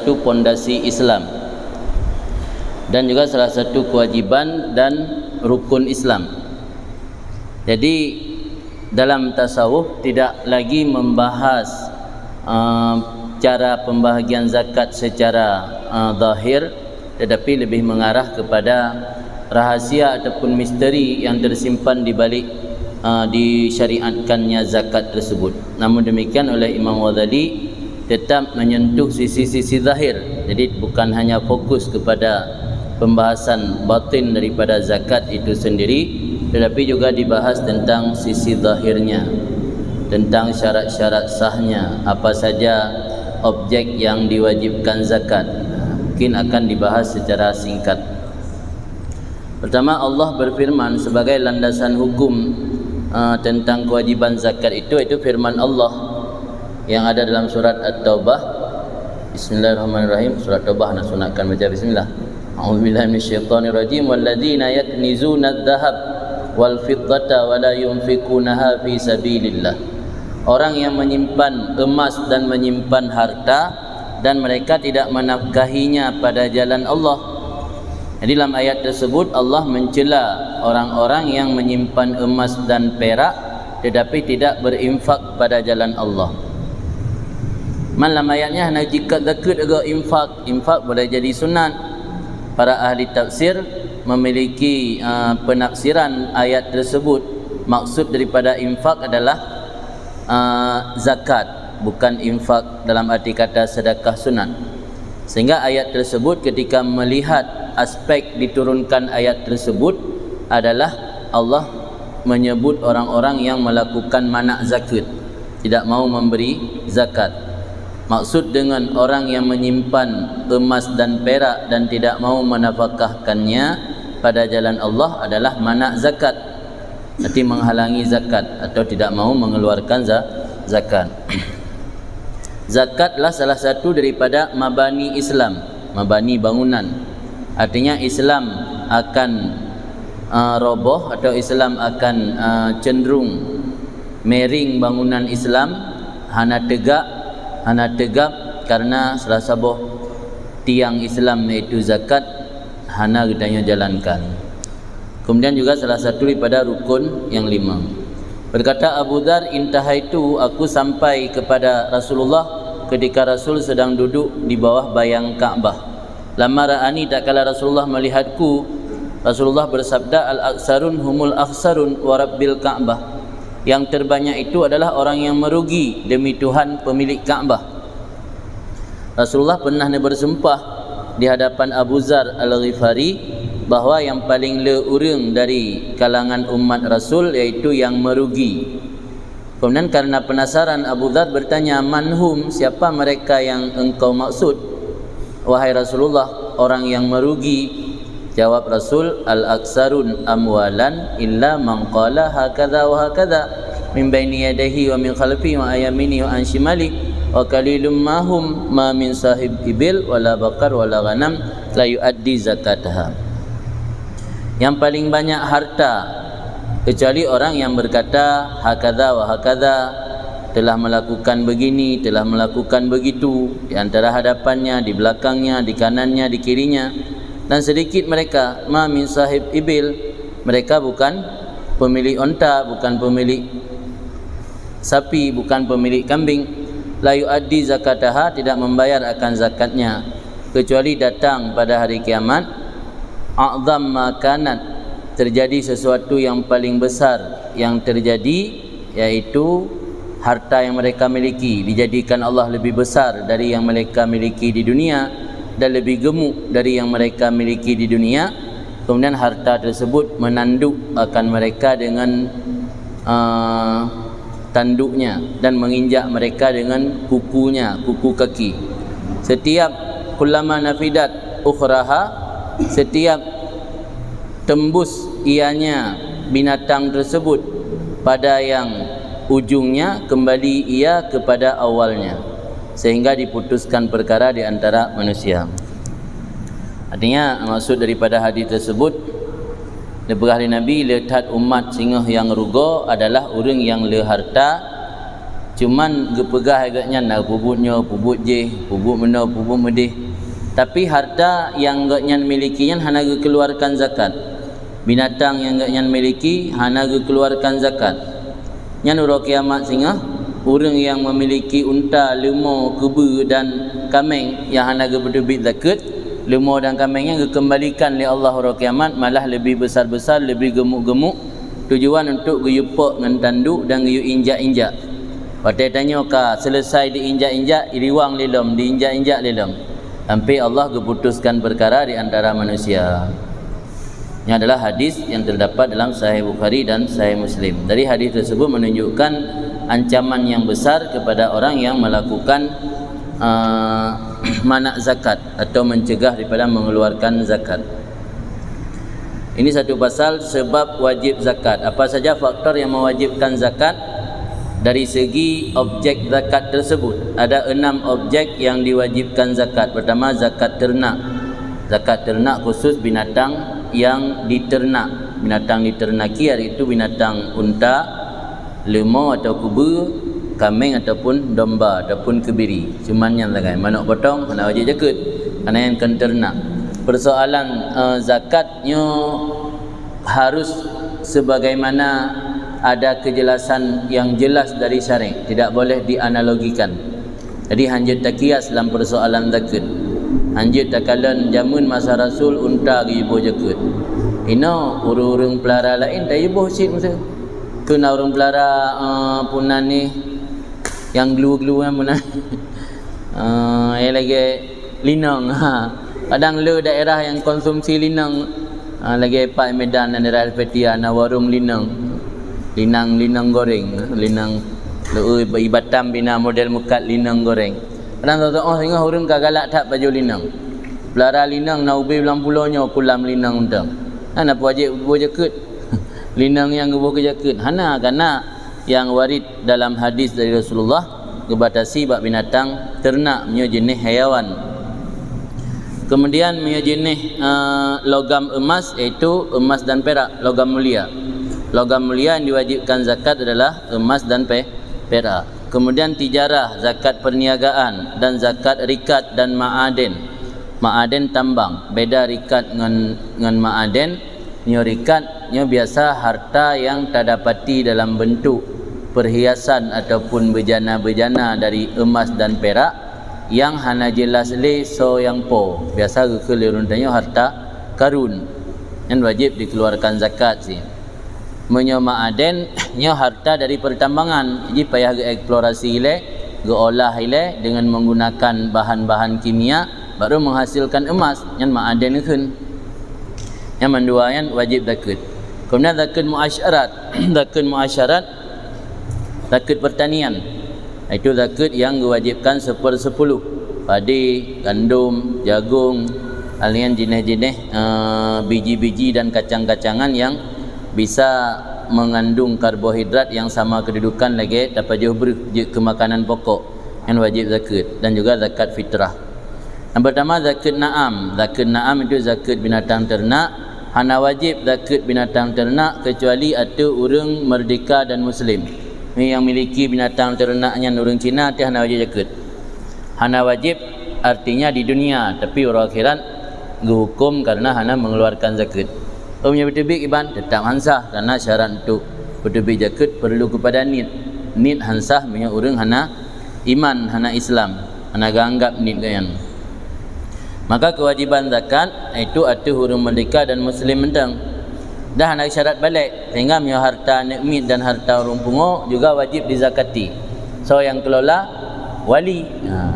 satu pondasi Islam dan juga salah satu kewajiban dan rukun Islam. Jadi dalam tasawuf tidak lagi membahas cara pembahagian zakat secara zahir, tetapi lebih mengarah kepada rahasia ataupun misteri yang tersimpan di balik disyariatkannya zakat tersebut. Namun demikian oleh Imam Ghazali tetap menyentuh sisi-sisi zahir. Jadi bukan hanya fokus kepada pembahasan batin daripada zakat itu sendiri, tetapi juga dibahas tentang sisi zahirnya, tentang syarat-syarat sahnya, apa saja objek yang diwajibkan zakat. Mungkin akan dibahas secara singkat. Pertama, Allah berfirman sebagai landasan hukum tentang kewajiban zakat itu firman Allah yang ada dalam surat At-Taubah. Bismillahirrahmanirrahim. Surat Taubah nak sunatkan baca bismillah. A'udzubillahi minasyaitonirrajim. Walladzina yaknizuna adh-dhahab wal fiddata wa la yunfikunaha fi sabilillah. Orang yang menyimpan emas dan menyimpan harta dan mereka tidak menafkahinya pada jalan Allah. Jadi dalam ayat tersebut Allah mencela orang-orang yang menyimpan emas dan perak tetapi tidak berinfak pada jalan Allah. Dalam ayatnya hanya jika zakat juga infak boleh jadi sunat. Para ahli tafsir memiliki penafsiran ayat tersebut. Maksud daripada infak adalah zakat, bukan infak dalam arti kata sedekah sunat. Sehingga ayat tersebut ketika melihat aspek diturunkan ayat tersebut adalah Allah menyebut orang-orang yang melakukan manak zakat, tidak mau memberi zakat. Maksud dengan orang yang menyimpan emas dan perak dan tidak mau menafkahkannya pada jalan Allah adalah manak zakat, nanti menghalangi zakat atau tidak mau mengeluarkan zakat. Zakatlah salah satu daripada mabani Islam, mabani bangunan. Artinya Islam akan roboh atau Islam akan cenderung miring bangunan Islam hana tegak karena salah satu tiang Islam iaitu zakat hana gedanya jalankan. Kemudian juga salah satu daripada rukun yang 5. Berkata Abu Dzar, intahaitu, aku sampai kepada Rasulullah ketika Rasul sedang duduk di bawah bayang Ka'bah. Lama ra'ani, tak kala Rasulullah melihatku, Rasulullah bersabda, al-aksarun humul aksarun wa rabbil Ka'bah. Yang terbanyak itu adalah orang yang merugi demi Tuhan pemilik Ka'bah. Rasulullah pernah bersumpah di hadapan Abu Dzar Al-Ghifari bahawa yang paling leurang dari kalangan umat Rasul iaitu yang merugi. Kemudian karena penasaran Abu Dzar bertanya, manhum, siapa mereka yang engkau maksud wahai Rasulullah? Orang yang merugi. Jawab Rasul, al-aksarun amwalan illa man qala hakadha wa hakadha min baini yadayhi wa min khalfihi wa ayamini wa an shimali wa qalilum mahum ma min sahib ibil wala bakar wala ghanam la yuaddi zakataha. Yang paling banyak harta kecuali orang yang berkata hakadha wa hakadha, telah melakukan begini, telah melakukan begitu, di antara hadapannya, di belakangnya, di kanannya, di kirinya. Dan sedikit mereka, ma min sahib ibil, mereka bukan pemilik onta, bukan pemilik sapi, bukan pemilik kambing. La yuaddi zakataha, tidak membayar akan zakatnya kecuali datang pada hari kiamat. A'zam ma kanat, terjadi sesuatu yang paling besar yang terjadi, yaitu harta yang mereka miliki dijadikan Allah lebih besar dari yang mereka miliki di dunia dan lebih gemuk dari yang mereka miliki di dunia. Kemudian harta tersebut menanduk akan mereka dengan tanduknya dan menginjak mereka dengan kukunya, kuku kaki. Setiap kullama nafidat ukhraha, setiap tembus ianya binatang tersebut pada yang ujungnya, kembali ia kepada awalnya, sehingga diputuskan perkara di antara manusia. Artinya maksud daripada hadis tersebut, lepas hari Nabi lihat umat singah yang rugo adalah orang yang le harta cuman gepegah agaknya nak pubutnya pubut je pubut mana pubut medih, tapi harta yang agaknya milikinya hana keluarkan zakat, binatang yang agaknya miliki hana keluarkan zakat. Nya nurul kiamat singa orang yang memiliki unta, lemau, keba dan kambing yang hana berdebit zakat, lemau dan kambingnya dikembalikan oleh Allah hari kiamat malah lebih besar-besar, lebih gemuk-gemuk, tujuan untuk geyupak dengan tanduk dan geyu injak-injak. Pada tanya ka selesai diinjak-injak, iriwang lelom, diinjak-injak lelom, sampai Allah keputuskan perkara di antara manusia. Ini adalah hadis yang terdapat dalam Sahih Bukhari dan Sahih Muslim. Dari hadis tersebut menunjukkan ancaman yang besar kepada orang yang melakukan manak zakat atau mencegah daripada mengeluarkan zakat. Ini satu pasal sebab wajib zakat. Apa saja faktor yang mewajibkan zakat? Dari segi objek zakat tersebut, ada 6 objek yang diwajibkan zakat. Pertama, zakat ternak. Zakat ternak khusus binatang yang diternak. Binatang diternaki iaitu binatang unta, lemau atau kuba, kambing ataupun domba ataupun kebiri. Cuman yang lain manuk potong kena wajib zakat, kerana yang akan ternak. Persoalan zakatnya harus sebagaimana ada kejelasan yang jelas dari syariat, tidak boleh dianalogikan. Jadi hanjut tak kias dalam persoalan zakat. Hanjut tak kalan jamun masa Rasul unta ke ibu zakat. Ino urung-urung pelara lain tak ibu sik masa. Kena urung pelara punan ni yang glu-glu kan punan. Lagi linang. Kadang le daerah yang konsumsi linang lagi Pak Medan dan daerah Alpetia na warung linang goreng, linang leu ibatam bina model mukat linang goreng. Kadang tahu sehingga orang kagalak tak baju linang. Pelara linang na ubi belang pulaunya kulam linang undang. Hana wajib zakat. Linang yang gebuh ke zakat. Hana karena yang warid dalam hadis dari Rasulullah kebatasi bab binatang ternak punya jenis haiwan. Kemudian punya jenis logam emas iaitu emas dan perak, logam mulia. Logam mulia yang diwajibkan zakat adalah emas dan perak. Kemudian tijarah, zakat perniagaan dan zakat rikat dan ma'aden. Ma'aden tambang, beda rikat dengan ma'aden. Nyo rikat nyo biasa harta yang tak dapati dalam bentuk perhiasan ataupun bejana-bejana dari emas dan perak yang hana jelas le so yang po. Biasa kekelirun tanya harta karun yang wajib dikeluarkan zakat sih. Menyo ma'aden nyo harta dari pertambangan, jadi payah ke eksplorasi ile, ke olah ile dengan menggunakan bahan-bahan kimia baru menghasilkan emas yang ma'aden kan. Yang mendua yang wajib zakat. Kemudian zakat muasyarat. Zakat muasyarat, zakat pertanian. Itu zakat yang diwajibkan 1/10. Padi, gandum, jagung, alian jenis-jenis biji-biji dan kacang-kacangan yang bisa mengandung karbohidrat yang sama kedudukan lagi dapat jauh ke makanan pokok yang wajib zakat, dan juga zakat fitrah. Yang pertama zakat na'am. Zakat na'am itu zakat binatang ternak. Hana wajib zakat binatang ternak kecuali ada orang merdeka dan muslim. Ini yang memiliki binatang ternaknya orang Cina dia hana wajib zakat. Hana wajib artinya di dunia, tapi orang akhirat dihukum karena hana mengeluarkan zakat. Punya bertebik iban tetap hansah karena syarat untuk bertebik zakat perlu kepada nit. Nit hansah punya orang hana iman, hana Islam, hana anggap nit kayan. Maka kewajiban zakat itu ada orang merdeka dan muslim mentang. Dah hana syarat balik sehingga punya harta nikmat dan harta orang pungo juga wajib dizakati. So yang kelola wali.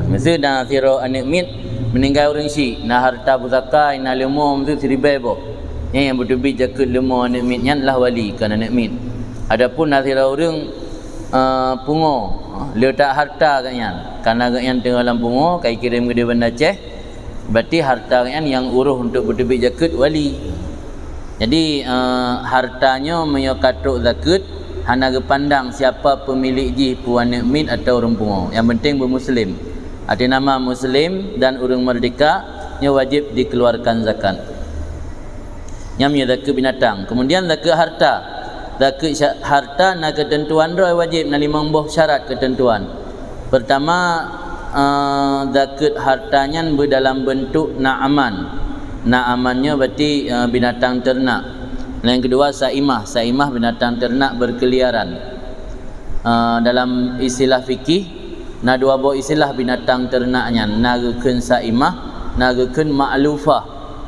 Mesti dah siro nikmat meninggal orang si, nah harta pusaka ina lemau mesti seribai boh. Yang berdebit zakat lemau nikmatnya adalah wali kerana nikmat. Adapun nazira orang pungo letak harta katnya, kerana katnya tengah dalam pungo kai kirim ke dia benda Aceh, berarti harta katnya yang uruh untuk berdebit zakat wali. Jadi hartanya menyakatuk zakat hana kepandang siapa pemilik ji puan nikmat atau orang pungo. Yang penting bermuslim. Ada nama muslim dan orang merdeka nya wajib dikeluarkan zakat. Yang zakat binatang. Kemudian zakat harta. zakat harta na ketentuan roh wajib na 5 buah syarat ketentuan. Pertama, zakat hartanya berdalam bentuk na'aman. Na'amannya berarti binatang ternak. Dan yang kedua saimah binatang ternak berkeliaran. Dalam istilah fikih, na 2 buah istilah binatang ternaknya, nagakeun saimah, nagakeun ma'lufah.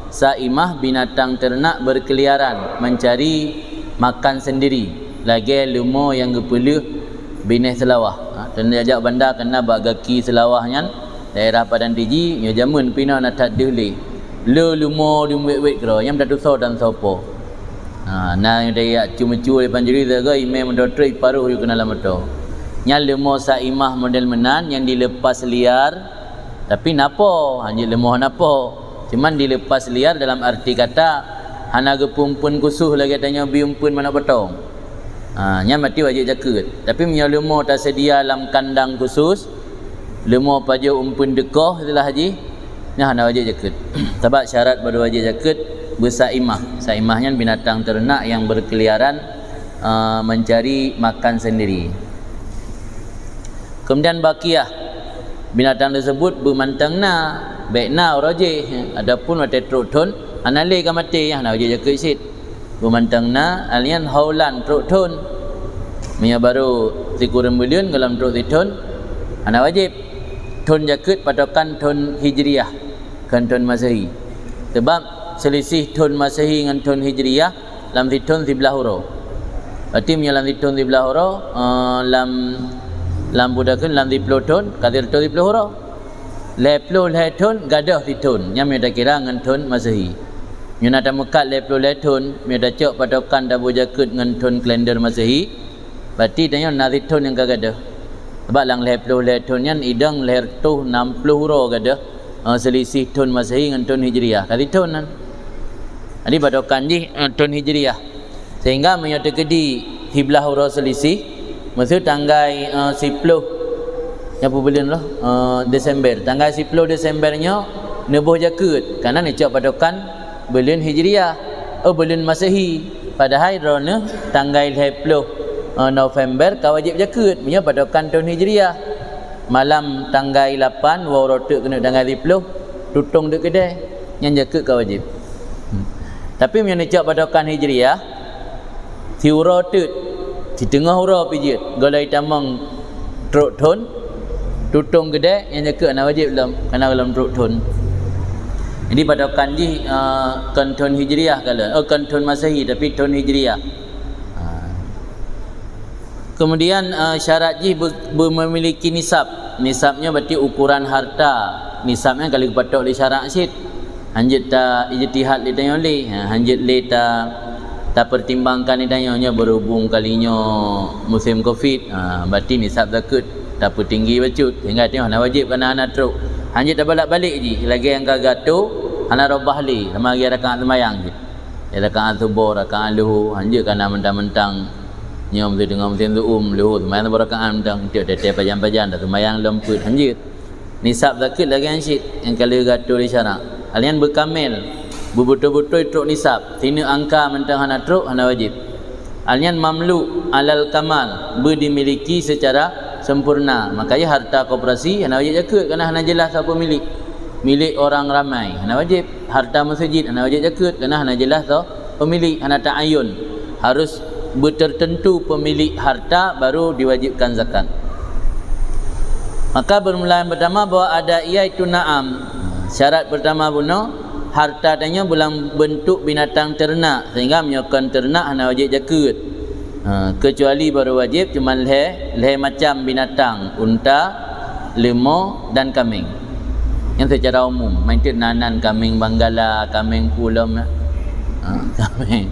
Saimah binatang ternak berkeliaran, mencari makan sendiri. Lagi lumo yang gepelu bineh selawah. Dan ajak bandar kena bagaki selawahnya daerah Padang Tiji, nya jamun pina nak tak deh. Le lumo dumwet-wet kro, yang dak dosa dan sopo. Na dia cuma-cuma depan juri zaga imam mendotri paruh you kena lamato. Nya lumo saimah model menan yang dilepas liar, tapi napo? Hanya lemoh napo? Cuman dilepas liar dalam arti kata hana gepumpun kusuh lagi tanya biumpun mana potong. Nya mati wajib zakat. Tapi punya lemah tak sedia dalam kandang khusus, lemah paja umpun dekoh itulah haji, nya hana wajib zakat. Sebab syarat baru wajib zakat bersaimah. Saimahnya binatang ternak yang berkeliaran mencari makan sendiri. Kemudian bakiyah, binatang tersebut bermantangna, baikna rajih. Adapun mate trutun analih ka mati yang nak wajib zakat sid. Bermantangna alian haulan trutun. Mia baru 3 bulan dalam trutun ana wajib tun zakat patokan tun hijriah kan tun masehi. Sebab selisih tun masehi dengan tun hijriah dalam tun 11 huruf. Berarti mia dalam tun 11 huruf lam budakeun dalam 10 tun kadir tun 10 huruf. 10 tun gadah tun nya mia dak kira dengan tun masehi. Nyuna dah mekat 10 tun, mia dah cok patokan dah berjaket dengan tun kalender masehi. Berarti dia nazi tun yang gagada. Sebab lang 10 tun yang idang leher tu 60 huruf gada. Selisih tun masehi dengan tun hijriah. Kali tun kan. Jadi patokan ni tun hijriah. Sehingga mia terkedi 11 huruf selisih. Maksud tanggal 10 apa bulan lah? Desember. Tanggal 10 Desembernya nebuh jaket. Karena ni cok patokan bulan hijriah, bulan masehi. Padahal rona tanggal 10 November kau wajib zakat, punya patokan tahun hijriah. Malam tanggal 8 wau rotek kena tanggal 10 tutung dek kedai yang zakat kau wajib. Tapi punya necak patokan hijriah si rotek di tengah huruf pijit golai tamang truk ton tutung kedai yang zakat nak wajib belum kena belum truk ton. Jadi patokan ni kan tahun hijriah kala, kan tahun masehi tapi tahun hijriah. Kemudian syarat ji memiliki nisab. Nisabnya berarti ukuran harta. Nisabnya kalau patok oleh syarat sid. Hanjit ta ijtihad li tanya oleh. Hanjit le ta pertimbangkan ni tanya berhubung kalinya musim Covid. Berarti nisab zakat tak tinggi bacut. Sehingga tengok nak wajib kena anak truk. Hanya dah balik-balik je. Lagi yang kagatu ana robah li sama lagi rakaat sembahyang je. Rakaat subuh, rakaat luhur, hanya kana mentang-mentang nyom tu dengan mesin tu luhur sembahyang rakaat mentang tiap pajan-pajan dah sembahyang lemput hanya. Nisab zakat lagi yang syit yang kalau gatu di syarak. Alian berkamil, betul-betul truk nisab. Sini angka mentang ana truk ana wajib. Alian mamluk alal kamal, dimiliki secara sempurna. Makanya harta koperasi hana wajib zakat kerana hana jelas siapa milik. Milik orang ramai hana wajib. Harta masjid hana wajib zakat kerana hana jelas pemilik, hana ta'ayun. Harus bertertentu pemilik harta baru diwajibkan zakat. Maka permulaan pertama bahawa ada iaitu na'am. Syarat pertama bunuh harta tanya bulan bentuk binatang ternak sehingga menyokong ternak hana wajib zakat. Kecuali baru wajib cuma leher macam binatang unta, lemur dan kambing. Yang secara umum maintain nanan kambing Banggala, kambing Pulam, kambing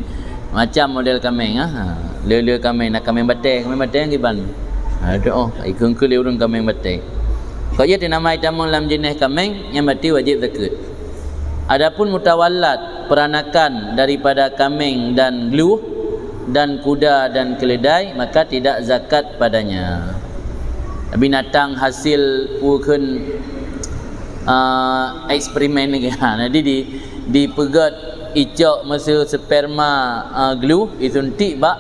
macam model kambing le kambing nak kambing batai yang giban. Ada ikun ke urun kambing batai. Kau ia dinamai tamu dalam jenis kambing yang mati wajib zakat. Adapun mutawallat peranakan daripada kambing dan gluh dan kuda dan keledai maka tidak zakat padanya. Binatang hasil pukun eksperimen ni kan. Jadi dipegat icok masa sperma glue disuntik bak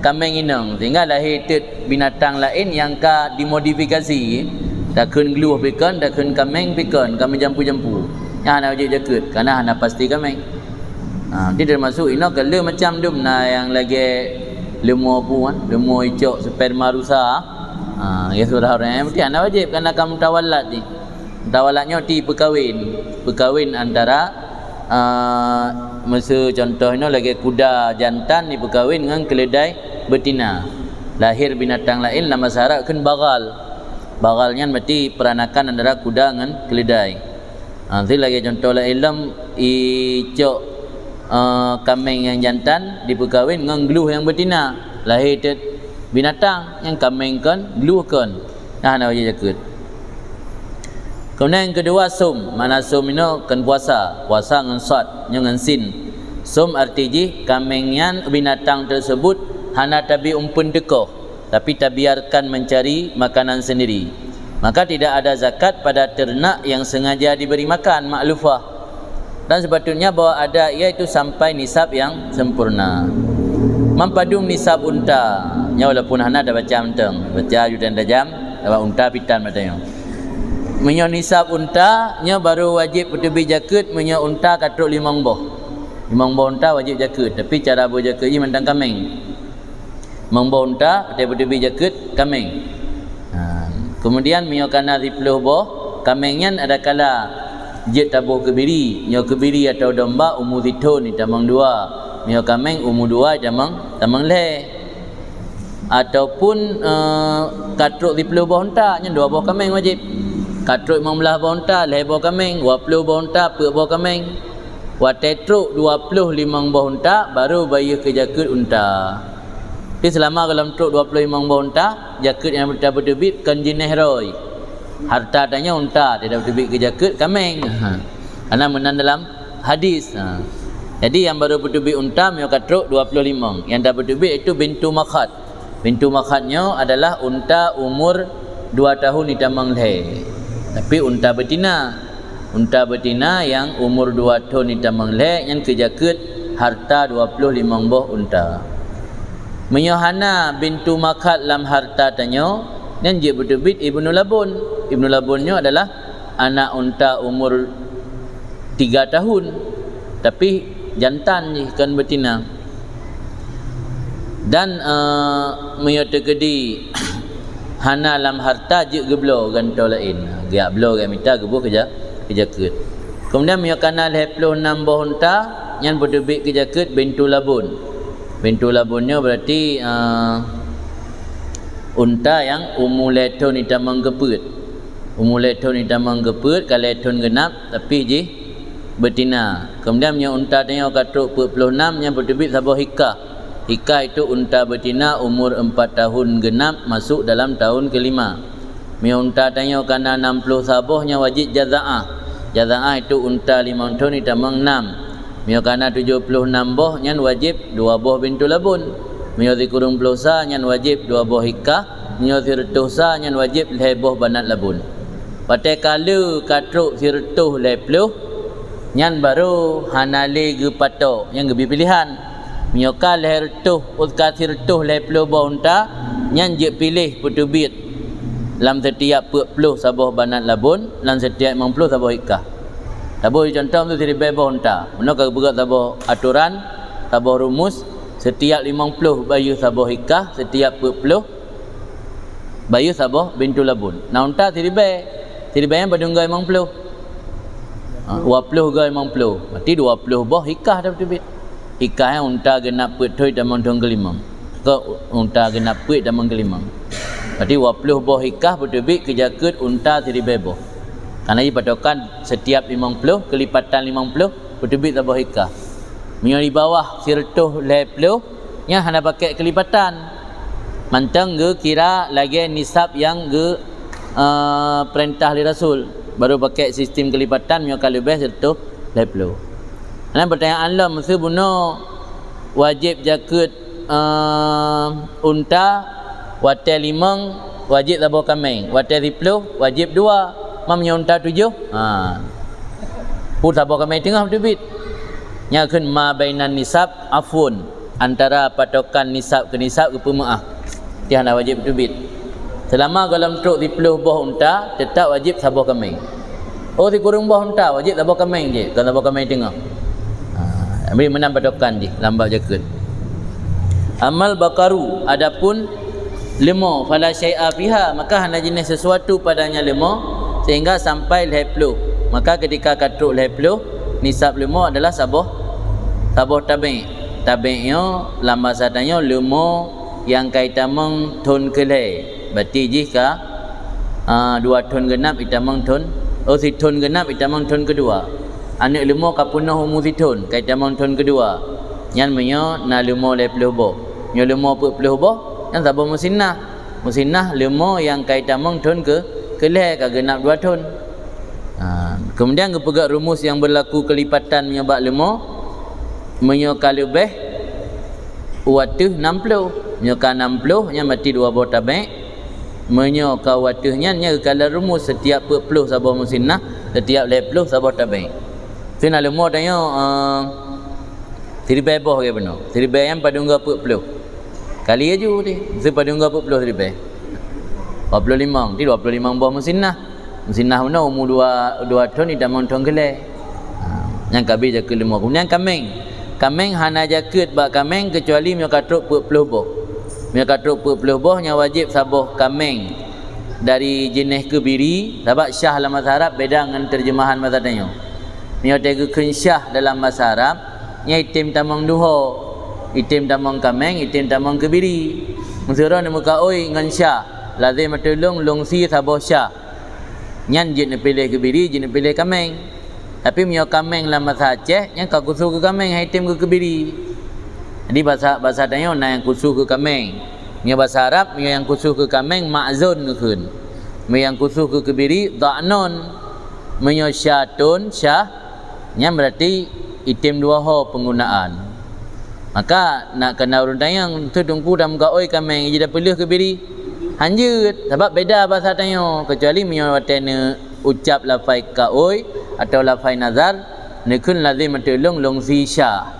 kambing inang, sehingga lahir binatang lain yang dimodifikasi. Dah kun geluh pikon, dah kun kambing pikon, kambing jampu-jampu. Yang nak wajib jaket, kerana nak pasti kambing. Dia termasuk ino kalau macam dum yang lagi lemur puan, lemur icok sperma rusa. Ya surah orang mesti anda wajib kerana kamu tawalat ni. Tawalatnya ti perkahwin antara masa contoh ini lagi kuda jantan ni berkahwin dengan keledai betina. Lahir binatang lain nama syarat kan bagal. Bagalnya berarti peranakan antara kuda dengan keledai. Nanti lagi contoh lain icok kambing yang jantan diperkahwin dengan geluh yang betina. Lahir binatang yang kambing kan geluh kan. Nak wajib jaket. Kemudian yang kedua sum. Mana sum ini kan puasa dengan sad dengan sin. Sum artinya kambing yang binatang tersebut hana tabi umpun dekoh, tapi tabiarkan mencari makanan sendiri. Maka tidak ada zakat pada ternak yang sengaja diberi makan maklufah. Dan sepatutnya bahawa ada iaitu sampai nisab yang sempurna. Mempadum nisab unta. Nya walaupun hana dah baca menteng, baca judan tajam, dapat unta pitan matanya. Menyo nisab unta nya baru wajib bertebi jaket menyo unta katruk 5 boh. 5 boh unta wajib jaket, tapi cara berjaket ni mentang kambing. 5 boh unta bertebi jaket kambing. Kemudian menyo kana 10 boh kambingnya ada kala jet tabuh kebiri, nyo kebiri atau domba umur zitun ni tamang 2. Menyo kambing umur 2 tamang le. Ataupun katruk 10 boh unta nya 2 boh kambing wajib. Katruk 15 boh unta, leh boh kambing, 20 boh unta, 4 boh kambing. Watetruk 25 boh unta baru bayar ke jaket unta. Jadi selama dalam truk 25 boh unta, jaket yang berterbit kan jenis roy. Harta tanya unta, tidak berterbit ke jaket kambing. Karena menang dalam hadis. Jadi yang baru berterbit unta mio katruk 25. Yang dah berterbit itu bintu makhad. Bintu makhadnya adalah unta umur 2 tahun ditambang leh. Tapi unta betina yang umur 2 tahun ditambang leh yang kejaket harta 25 boh unta. Menyohana bintu makat lam harta tanyo dan dia berterbit Ibnu Labun. Ibnu Labunnya adalah anak unta umur 3 tahun tapi jantan ni kan betina. Dan menyotegedi hana lam harta je geblo gantau lain. Dia blo dia minta gebu kerja jaket. Kemudian menyokana 26 boh unta yang berterbit ke jaket bintu labun. Bintu labunnya berarti unta yang umur leton ni tamang geput. Umur leton ni tamang geput kalau leton genap tapi je betina. Kemudian punya unta tanya katruk 46 yang berterbit sabah hikah. Hikah itu unta betina umur 4 tahun genap masuk dalam tahun kelima. Punya unta tanya kana 60 sabahnya wajib jaza'ah. Jaza'ah itu unta 5 tahun ditambang 6. Punya kana 76 boh nyan wajib 2 boh bintu labun. Punya zikurung pelosa nyan wajib 2 boh hikah. Punya sirtuh sa nyan wajib leboh banat labun. Pada kala katruk sirtuh lepluh nyan baru hanale ge patok yang lebih pilihan. Menyoka leher tuh utka sirtuh lepluh boh unta nyan je pilih putubit dalam setiap 40 sabah banat labun dan setiap 50 sabah hikah. Sabah contoh tu siri boh unta. Menokah berat sabah aturan, sabah rumus setiap 50 bayu sabah hikah, setiap 40 bayu sabah bintu labun. Nah unta siri yang berdunggai 50. 20 gai 50. Berarti 20 boh hikah dah betul. Hikah yang unta genap petoi damang tahun kelima. Ke unta genap pet damang kelima. Berarti 20 boh hikah betul ke jaket unta siri boh. Karena ia patokan setiap 50 kelipatan 50 betul sabah hikah. Menyo di bawah sirtuh lepluh nya hana pakai kelipatan. Mantang ge kira lagi nisab yang ge perintah li Rasul. Baru pakai sistem kelipatan menyo kalau lebih sirtuh lepluh. Nah pertanyaan Allah mesti buno wajib jaket unta watel 5 wajib sabah kambing, watel 10 wajib 2. Mamnya unta 7. Put sabah kambing tengah betul. Nya kun ma bainan nisab afun. antara patokan nisab ke nisab ke pemaah. Dia nak wajib terbit. Selama dalam truk 10 buah unta tetap wajib sabah kambing. Oh si kurung buah unta wajib sabah kambing je. Kalau sabah kambing tengah. Ambil menang patokan je lambat jakut. Amal bakaru adapun lemah fala syai'a fiha, maka hanya jenis sesuatu padanya lemah sehingga sampai 20. Maka ketika katruk 20 nisab lemah adalah sabah tabi'. Tabi'nya lama satanya lemah yang kaitamang ton kelai. Berarti jika 2 ton genap itamang ton, si ton genap itamang ton kedua. Anak lemah kapunah umur si ton kaitamang ton kedua. Yang menyo na lemah 20 boh. Nyo lemah 40 boh yang sabah musinah. Musinah lemah yang kaitamang ton ke kelai ka genap 2 ton. Kemudian kepegat rumus yang berlaku kelipatan menyebab lemah menyoka lebih waktu 60 menyoka 60 nya mati 2 buah tabi'. Menyoka waktunya nya kalau rumus setiap 40 sabah musinah, setiap 20 sabah tabi'. Tu nak lemah tanya seribai boh ke benar. Seribai yang padungga 40. Kali aja dia. Sepadungga 40 seribai. 25. Ti 25 buah musinah. Musinah mana umur 2 ton ni dah montong gelai. Yang kabir je ke lemah. Kemudian kambing. Kambing hana jakut bak kambing kecuali menyoka truk 40 boh. Menyoka truk 40 boh yang wajib sabah kambing dari jenis kebiri. Sebab syah dalam bahasa Arab beda dengan terjemahan bahasa tanya. Menyoka kun syah dalam bahasa Arab nya itim tamang duha. Itim tamang kambing, itim tamang kebiri. Musira ni muka oi ngan syah. Lazim matulung longsi sabah syah. Nyan jin pilih kebiri, jin pilih kambing. Tapi menyoka kambing dalam bahasa Aceh yang kau kusuh ke kambing, itim ke kebiri. Jadi bahasa tanya na yang kusuh ke kambing. Nya bahasa Arab yang kusuh ke kambing ma'zun keun. Yang kusuh ke kebiri dha'nun. Menyo syatun syah nya berarti itim 2 ho penggunaan. Maka nak kena urun tayang tu tunggu dah muka oi kambing je dah pilih kebiri. Hanjut sebab beda bahasa tanya kecuali menyo watena ucap lafai ka oi atau lafai nazar nekun lazim matulung longsi syah.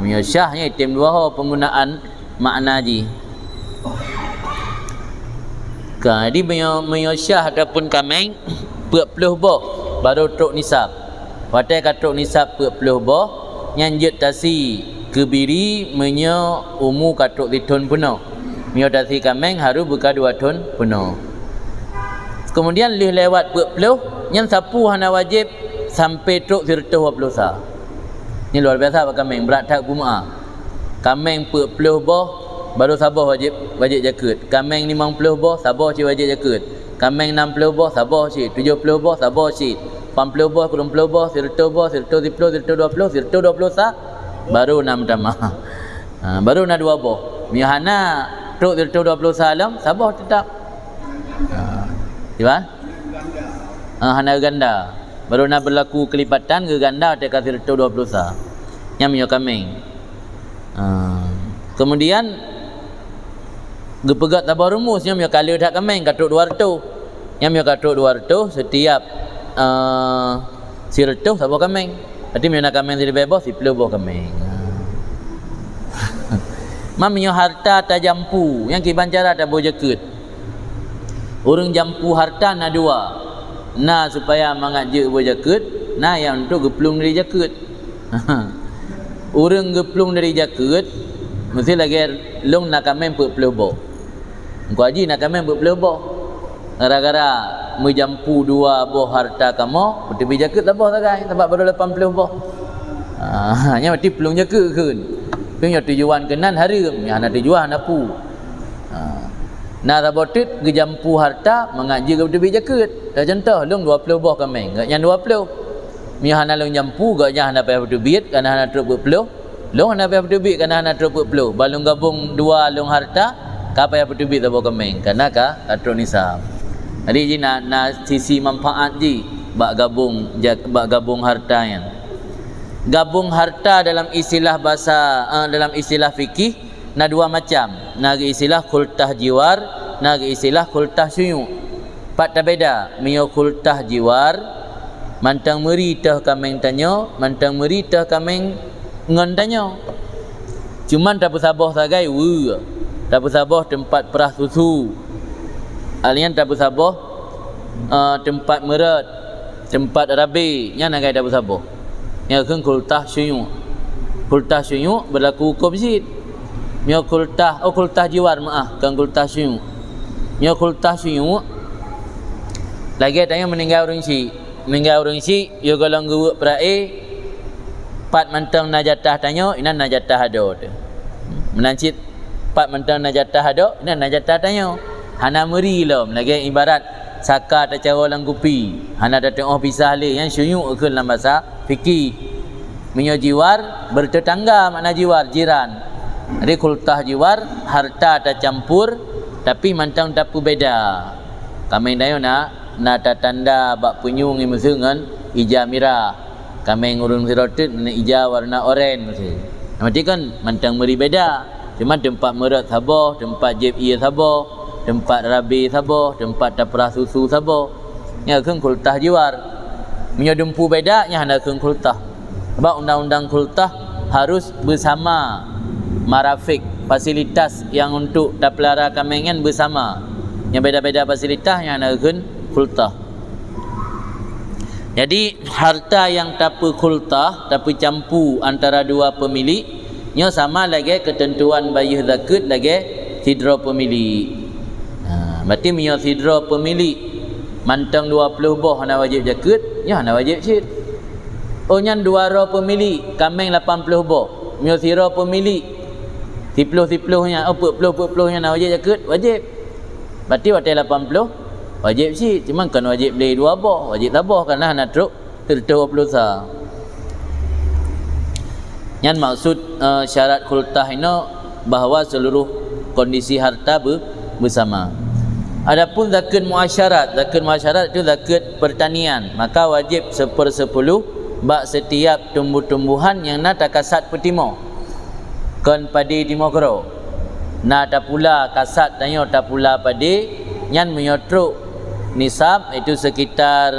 Menyo syahnya itim 2 ho penggunaan makna ji. Jadi menyo syah ataupun kambing 40 boh baru truk nisab. Watai ka truk nisab 40 boh nyanjut tasi kebiri menyo umur ka truk 3 ton penuh. Menyo tasi kambing harus buka 2 ton penuh. Kemudian lih lewat 40 yang sapu hana wajib sampai truk 120 sah. Ini luar biasa pak kambing berat tak kumaah. Kambing 40 boh baru sabah wajib jakut. Kambing 50 boh sabah si wajib jakut. Kambing 60 boh sabah si, 70 boh sabah si, 80 boh, 90 boh, 100 boh, 110, 120, 120 sah baru 6 tamah. Baru nak 2 boh. Mihana truk 120 salam sabah tetap. Siapa? Hana ganda. Baru nak berlaku kelipatan ke ganda tak kasih 120 sah. Yang menyo kambing. Kemudian gepegat tabah rumus yang menyo kala dak kambing katruk 200. Yang menyo katruk 200 setiap 100 sabah kambing. Berarti menyo nak kambing jadi bebas 10 buah kambing. Menyo harta ta jampu yang kiban cara ta bo jakut. Urang jampu harta na 2. Na supaya mangat je bo jakut, na yang untuk geplung dari jakut. Urang geplung dari jakut mesti lagi long nak kambing 40 boh. Engko haji nak kambing 40 boh. Gara-gara menjampu 2 boh harta kamu, betul jakut tak boh sagai sebab baru 80 boh. Nya mesti pelung jakut keun. Punya tujuan kenan haram, nya ana tujuan ana pu. Nah rabotit gejampu harta mengaji ke betul jakut. Dah contoh long 20 boh kambing, gak yang 20. Mi hana long jampu gak nya hana payah betul bit kana hana truk 40. Long hana payah betul bit kana hana truk 40. Balung gabung 2 long harta ka payah betul bit boh kambing. Kana ka truk nisab. Jadi ji nak sisi manfaat ji bak gabung harta yang. Gabung harta dalam istilah bahasa dalam istilah fikih na 2 macam. Na istilah khultah jiwar, na istilah khultah suyu. Pat beda. Mio khultah jiwar mantang meritah kambing tanyo, mantang meritah kambing ngon tanyo. Cuman tak sabah sagai tak sabah tempat perah susu. Alian tak sabah tempat meret, tempat rabi, nya nagai tak sabah. Nya keun kultah syuyu. Kultah syuyu berlaku hukum zid. Mio kultah jiwar maaf, kan kultah syuyu. Mio kultah syuyu lagi tanya meninggal orang si yo golong guru prae pat mentang najatah tanyo ina najatah ado tu menancit pat mentang najatah ado ina najatah tanyo hana meri lom lagi ibarat saka ta cara langgupi hana da tengok pisah le yang syuyu ke dalam bahasa fikih menyo jiwar bertetangga makna jiwar jiran jadi kultah jiwar harta ta campur tapi mantang tapu beda kami dayo na tanda bak punyung imusungan ija merah kami ngurung sirotit ija warna oranye mesti nanti kan mantang meri beda cuma tempat merat sabah tempat jeb ia sabah tempat rabi sabah tempat taprah susu sabah nya keun kultah jiwar menyo dempu beda nya hana keun kultah sebab undang-undang kultah harus bersama marafik fasilitas yang untuk taplara kamengan bersama yang beda-beda fasilitas yang hana keun kultah. Jadi harta yang tapu kultah, tapu campu antara dua pemilik, nya sama lagi ketentuan bayih zakat lagi sidra pemilik. Berarti mio sidra pemilik mantang 20 boh hana wajib zakat, nya hana wajib syid. Oh nyan dua ro pemilik, kameng 80 boh. Mio sidra pemilik 10 nya, 40 nya hana wajib zakat, wajib. Berarti watai 80 wajib sih, cuma kan wajib beli 2 boh, wajib tabah karena nak truk tertua pelusa. Yang maksud syarat kultah ini bahawa seluruh kondisi harta bersama. Adapun zakat muasyarat itu zakat pertanian, maka wajib 1/10 bak setiap tumbuh-tumbuhan yang nak takasat petimo. Kan padi timo kero. Na tapula kasat tanyo tapula padi nyan menyotruk nisab itu sekitar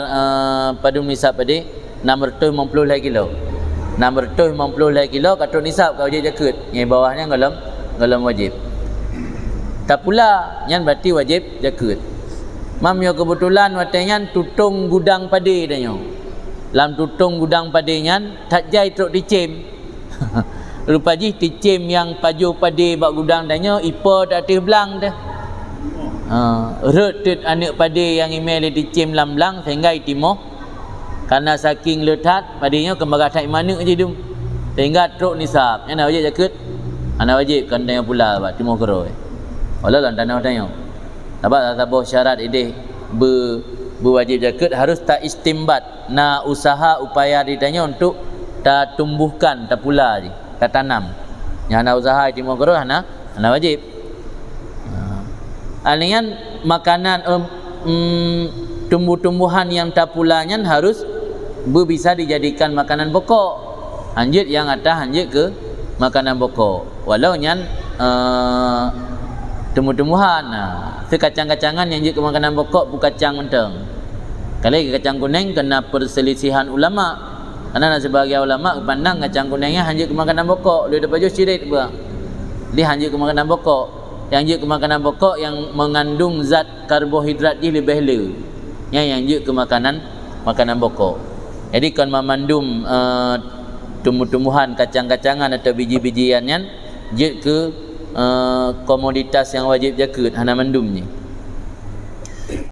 pada nisab pada 650 kilo. 650 kilo katut nisab kau wajib zakat. Yang bawahnya golong wajib. Tak pula nyan berarti wajib zakat. Mam yo kebetulan watenyan tutung gudang padi danyo. Lam tutung gudang padi nyan tak jai truk dicem. Rupa ji dicem yang paju padi bak gudang danyo ipo tak teh belang dah. Retut anak padi yang email dicem lam-lang sehingga itimoh karena saking letat padinya kembali tak mana je dum sehingga truk nisab yang wajib zakat ana wajib kan tanya pula ba timoh kero wala lan tanah tanya sebab sabah syarat ini berwajib zakat harus tak istimbat na usaha upaya ditanya untuk tak tumbuhkan tak pula je tak tanam yang ana usaha timoh kero ana wajib. Alian makanan tumbuh-tumbuhan yang tapulanya harus bisa dijadikan makanan pokok. Hanjit yang atas hanjit ke makanan pokok. Walau nyan tumbuh-tumbuhan. Sekacang-kacangan yang hanjit ke makanan pokok bukan kacang menteng. Kalau kacang kuning kena perselisihan ulama. Karena sebagai ulama pandang kacang kuningnya hanjit ke makanan pokok. Dia dapat syirik buat. Dia hanjit ke makanan pokok. Yang je ke makanan pokok yang mengandung zat karbohidrat je lebih le. Yang je ke makanan pokok. Jadi kan memandum tumbuh-tumbuhan, kacang-kacangan atau biji-bijian yang je ke komoditas yang wajib zakat hana mandumnya.